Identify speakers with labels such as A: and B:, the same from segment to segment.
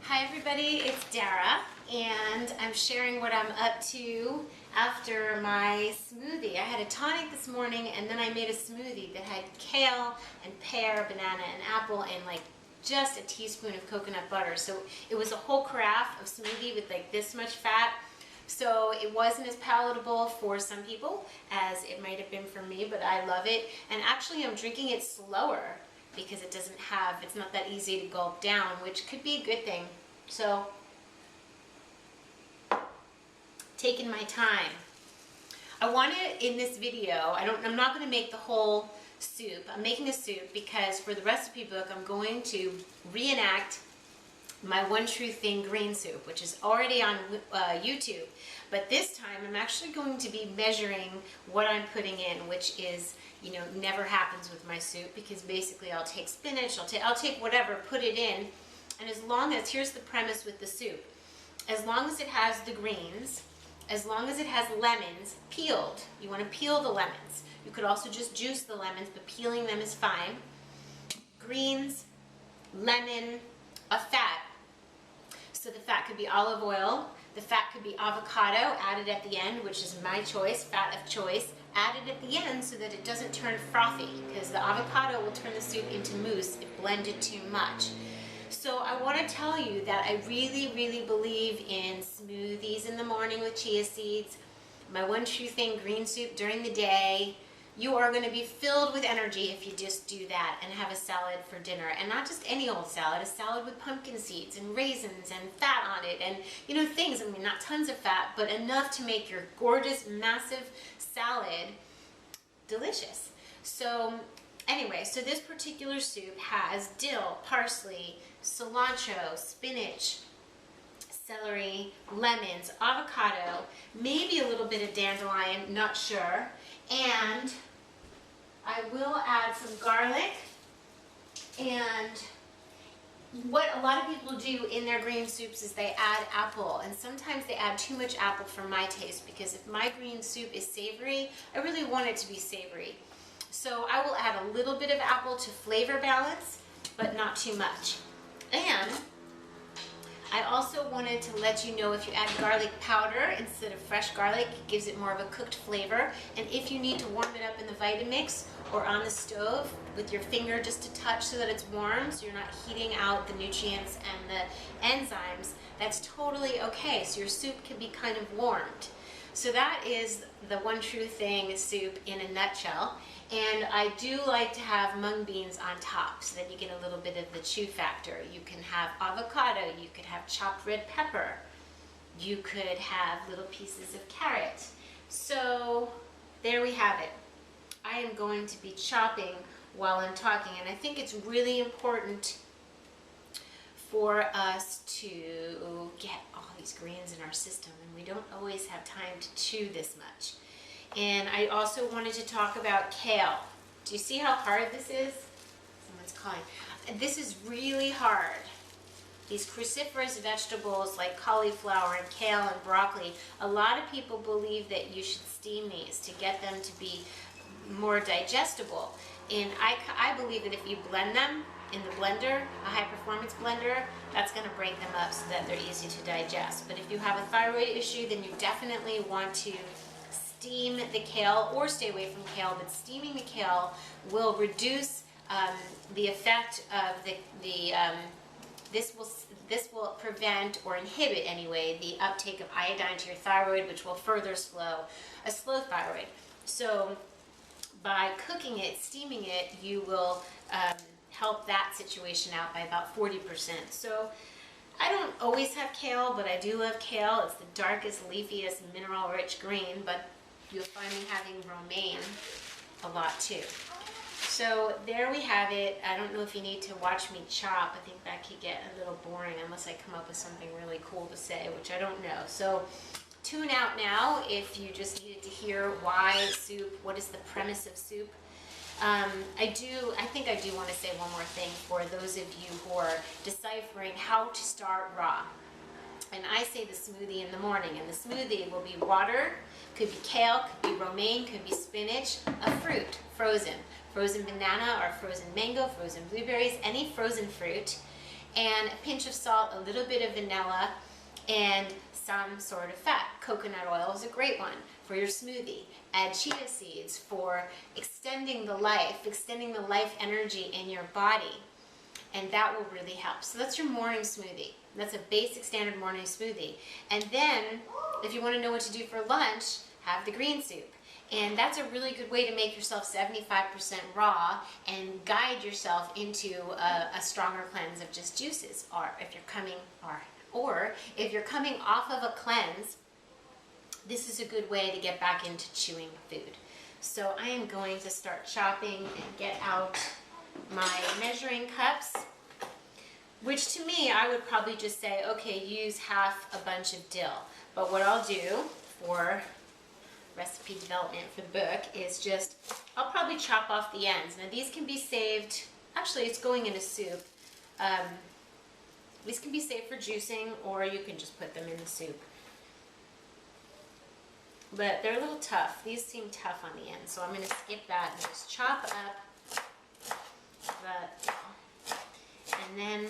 A: Hi everybody, it's Dara, and I'm sharing what I'm up to after my smoothie. I had a tonic this morning, and then I made a smoothie that had kale and pear, banana, and apple, and like just a teaspoon of coconut butter. So it was a whole carafe of smoothie with like this much fat. So it wasn't as palatable for some people as it might have been for me, but I love it. And actually I'm drinking it slower because it's not that easy to gulp down, which could be a good thing. So, taking my time. I wanted in this video, I'm not going to make the whole soup. I'm making a soup because for the recipe book I'm going to reenact my One True Thing green soup, which is already on YouTube. But this time I'm actually going to be measuring what I'm putting in, which is, never happens with my soup, because basically I'll take spinach, I'll take whatever, put it in, and as long as, here's the premise with the soup, as long as it has the greens, as long as it has lemons peeled, you want to peel the lemons. You could also just juice the lemons, but peeling them is fine. Greens, lemon, a fat. So the fat could be olive oil, the fat could be avocado added at the end, which is my choice, fat of choice, added at the end so that it doesn't turn frothy, because the avocado will turn the soup into mousse if blended too much. So I want to tell you that I really, really believe in smoothies in the morning with chia seeds, my One True Thing green soup during the day. You are going to be filled with energy if you just do that and have a salad for dinner. And not just any old salad, a salad with pumpkin seeds and raisins and fat on it and, things. I mean, not tons of fat, but enough to make your gorgeous, massive salad delicious. So anyway, so this particular soup has dill, parsley, cilantro, spinach, celery, lemons, avocado, maybe a little bit of dandelion, not sure, and I will add some garlic. And what a lot of people do in their green soups is they add apple, and sometimes they add too much apple for my taste, because if my green soup is savory, I really want it to be savory. So I will add a little bit of apple to flavor balance, but not too much. And I also wanted to let you know, if you add garlic powder instead of fresh garlic, it gives it more of a cooked flavor. And if you need to warm it up in the Vitamix or on the stove with your finger just to touch so that it's warm, so you're not heating out the nutrients and the enzymes, that's totally okay. So your soup can be kind of warmed. So that is the One True Thing soup in a nutshell. And I do like to have mung beans on top so that you get a little bit of the chew factor. You can have avocado, you could have chopped red pepper, you could have little pieces of carrot. So there we have it. I am going to be chopping while I'm talking, and I think it's really important for us to get all these greens in our system, and we don't always have time to chew this much. And I also wanted to talk about kale. Do you see how hard this is? Someone's calling. This is really hard. These cruciferous vegetables like cauliflower and kale and broccoli, a lot of people believe that you should steam these to get them to be more digestible. And I believe that if you blend them in the blender, a high performance blender, that's going to break them up so that they're easy to digest. But if you have a thyroid issue, then you definitely want to steam the kale, or stay away from kale, but steaming the kale will reduce the effect of this will prevent, or inhibit anyway, the uptake of iodine to your thyroid, which will further slow a slow thyroid. So by cooking it, steaming it, you will help that situation out by about 40%. So I don't always have kale, but I do love kale. It's the darkest, leafiest, mineral-rich green, but you'll find me having romaine a lot too. So there we have it. I don't know if you need to watch me chop. I think that could get a little boring unless I come up with something really cool to say, which I don't know. So tune out now if you just needed to hear why soup, what is the premise of soup. I think I do want to say one more thing for those of you who are deciphering how to start raw. And I say the smoothie in the morning, and the smoothie will be water, could be kale, could be romaine, could be spinach, a fruit, frozen banana or frozen mango, frozen blueberries, any frozen fruit, and a pinch of salt, a little bit of vanilla, and some sort of fat. Coconut oil is a great one for your smoothie. Add chia seeds for extending the life energy in your body, and that will really help. So that's your morning smoothie. That's a basic standard morning smoothie. And then, if you want to know what to do for lunch, have the green soup. And that's a really good way to make yourself 75% raw and guide yourself into a stronger cleanse of just juices. Or if you're coming off of a cleanse, this is a good way to get back into chewing food. So I am going to start chopping and get out my measuring cups, which to me, I would probably just say, okay, use half a bunch of dill. But what I'll do for recipe development for the book is just, I'll probably chop off the ends. Now these can be saved, actually it's going in a soup. These can be saved for juicing, or you can just put them in the soup. But they're a little tough. These seem tough on the end, so I'm going to skip that and just chop up the, and then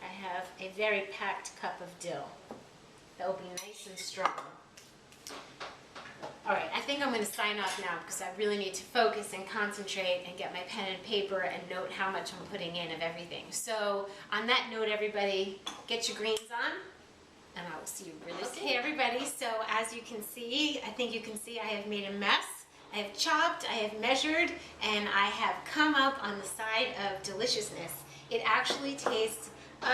A: I have a very packed cup of dill. That will be nice and strong. Alright, I think I'm going to sign off now because I really need to focus and concentrate and get my pen and paper and note how much I'm putting in of everything. So, on that note, everybody, get your greens on, and I will see you really soon. Okay, everybody, so as you can see, I think you can see I have made a mess. I have chopped, I have measured, and I have come up on the side of deliciousness. It actually tastes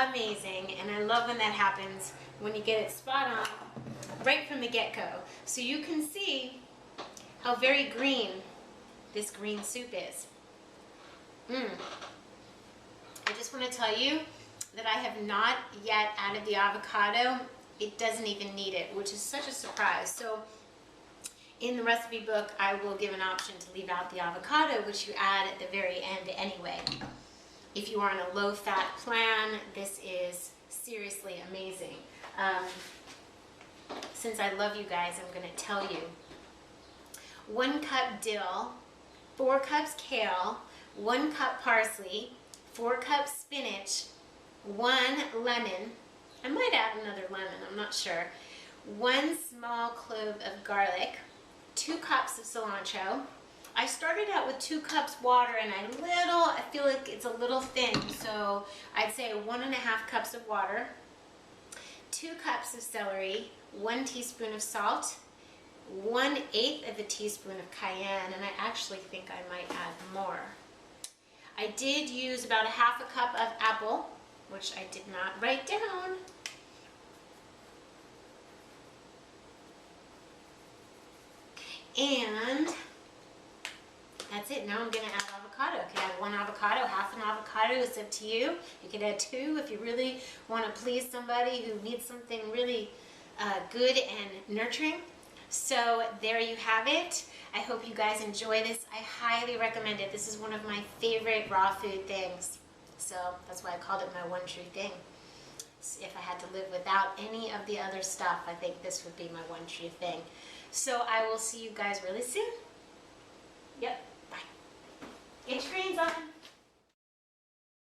A: amazing, and I love when that happens, when you get it spot on right from the get-go. So you can see how very green this green soup is. I just want to tell you that I have not yet added the avocado. It doesn't even need it, which is such a surprise. So in the recipe book, I will give an option to leave out the avocado, which you add at the very end anyway. If you are on a low-fat plan, this is seriously amazing. Since I love you guys, I'm going to tell you. 1 cup dill, 4 cups kale, 1 cup parsley, 4 cups spinach, 1 lemon. I might add another lemon, I'm not sure. 1 small clove of garlic, 2 cups of cilantro. I started out with 2 cups water, and I feel like it's a little thin, so I'd say 1.5 cups of water, 2 cups of celery, 1 teaspoon of salt, 1/8 of a teaspoon of cayenne, and I actually think I might add more. I did use about 1/2 cup of apple, which I did not write down. And that's it. Now I'm going to add avocado. Okay, I have 1 avocado, half an avocado. It's up to you. You could add 2 if you really want to please somebody who needs something really good and nurturing. So there you have it. I hope you guys enjoy this. I highly recommend it. This is one of my favorite raw food things. So that's why I called it my one true thing. If I had to live without any of the other stuff, I think this would be my one true thing. So I will see you guys really soon. Yep. Bye. Get your greens on.